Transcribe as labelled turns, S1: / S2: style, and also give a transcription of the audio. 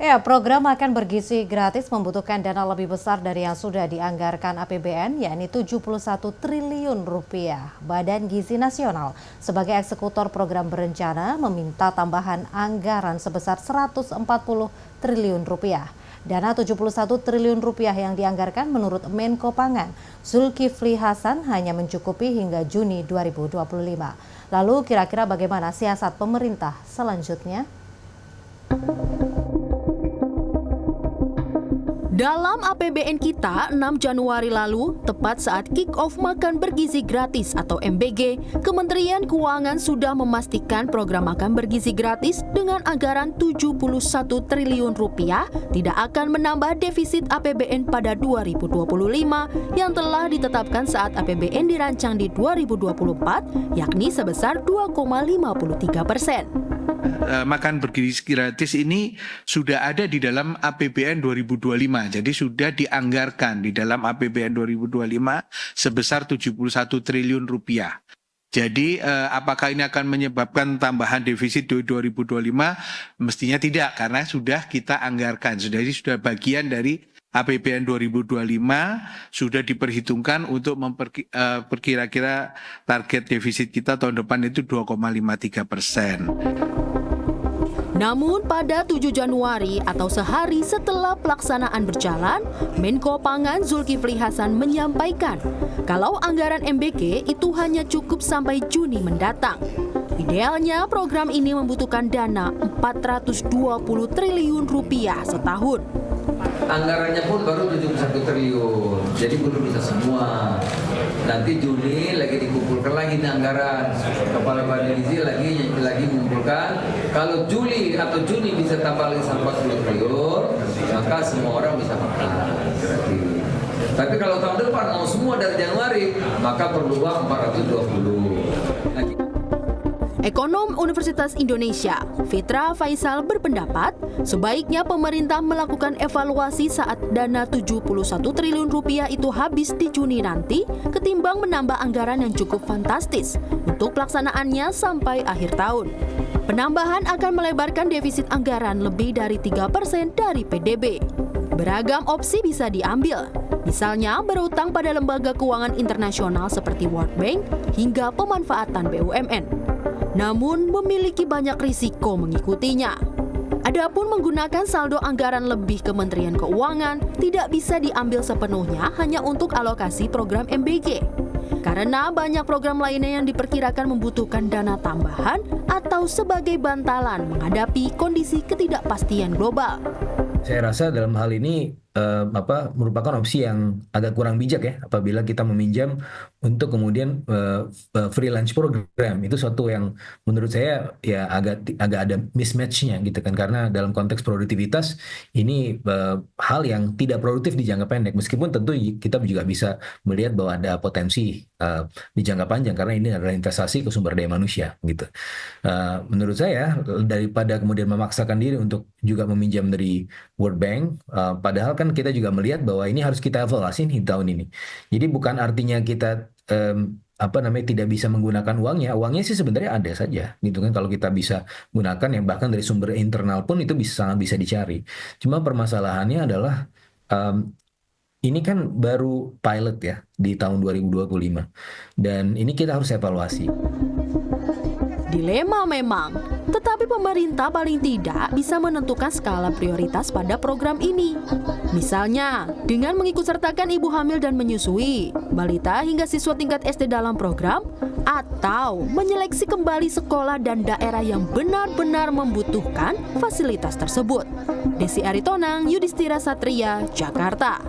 S1: Ya, program makan bergizi gratis membutuhkan dana lebih besar dari yang sudah dianggarkan APBN, yakni 71 triliun rupiah. Badan Gizi Nasional sebagai eksekutor program berencana meminta tambahan anggaran sebesar 140 triliun rupiah. Dana 71 triliun rupiah yang dianggarkan menurut Menko Pangan, Zulkifli Hasan hanya mencukupi hingga Juni 2025. Lalu kira-kira bagaimana siasat pemerintah selanjutnya?
S2: Dalam APBN kita 6 Januari lalu, tepat saat kick-off makan bergizi gratis atau MBG, Kementerian Keuangan sudah memastikan program makan bergizi gratis dengan anggaran 71 triliun rupiah tidak akan menambah defisit APBN pada 2025 yang telah ditetapkan saat APBN dirancang di 2024, yakni sebesar 2,53%.
S3: Makan bergizi gratis ini sudah ada di dalam APBN 2025. Jadi sudah dianggarkan di dalam APBN 2025 sebesar 71 triliun rupiah. Jadi apakah ini akan menyebabkan tambahan defisit di 2025? Mestinya tidak, karena sudah kita anggarkan. Sudah bagian dari APBN 2025 sudah diperhitungkan untuk memperkira-kira target defisit kita tahun depan itu 2,53%.
S2: Namun pada 7 Januari atau sehari setelah pelaksanaan berjalan, Menko Pangan Zulkifli Hasan menyampaikan kalau anggaran MBG itu hanya cukup sampai Juni mendatang. Idealnya program ini membutuhkan dana 420 triliun rupiah setahun.
S4: Anggarannya pun baru 71 triliun, jadi belum bisa semua. Nanti Juni lagi dikumpulkan lagi nih anggaran. Kepala Badan Gizi lagi mengumpulkan. Kalau Juli atau Juni bisa tambah lagi 40 triliun, maka semua orang bisa makan gratis. Tapi kalau tahun depan mau semua dari Januari, maka perlu uang 420.
S2: Ekonom Universitas Indonesia, Fitra Faisal berpendapat, sebaiknya pemerintah melakukan evaluasi saat dana 71 triliun rupiah itu habis di Juni nanti, ketimbang menambah anggaran yang cukup fantastis untuk pelaksanaannya sampai akhir tahun. Penambahan akan melebarkan defisit anggaran lebih dari 3% dari PDB. Beragam opsi bisa diambil, misalnya berutang pada lembaga keuangan internasional seperti World Bank hingga pemanfaatan BUMN. Namun memiliki banyak risiko mengikutinya. Adapun menggunakan saldo anggaran lebih Kementerian Keuangan tidak bisa diambil sepenuhnya hanya untuk alokasi program MBG. Karena banyak program lainnya yang diperkirakan membutuhkan dana tambahan atau sebagai bantalan menghadapi kondisi ketidakpastian global.
S5: Saya rasa dalam hal ini merupakan opsi yang agak kurang bijak ya, apabila kita meminjam untuk kemudian freelance program. Itu suatu yang menurut saya ya agak ada mismatch-nya gitu kan, karena dalam konteks produktivitas ini hal yang tidak produktif di jangka pendek, meskipun tentu kita juga bisa melihat bahwa ada potensi di jangka panjang karena ini adalah investasi ke sumber daya manusia gitu. Menurut saya daripada kemudian memaksakan diri untuk juga meminjam dari World Bank, padahal kan kita juga melihat bahwa ini harus kita evaluasi nih tahun ini. Jadi bukan artinya kita tidak bisa menggunakan uangnya sih sebenarnya ada saja gitu kan, kalau kita bisa gunakan yang bahkan dari sumber internal pun itu sangat bisa dicari. Cuma permasalahannya adalah ini kan baru pilot ya di tahun 2025 dan ini kita harus evaluasi.
S2: Dilema memang, tetapi pemerintah paling tidak bisa menentukan skala prioritas pada program ini. Misalnya, dengan mengikutsertakan ibu hamil dan menyusui, balita hingga siswa tingkat SD dalam program, atau menyeleksi kembali sekolah dan daerah yang benar-benar membutuhkan fasilitas tersebut. Desi Aritonang, Yudhistira Satria, Jakarta.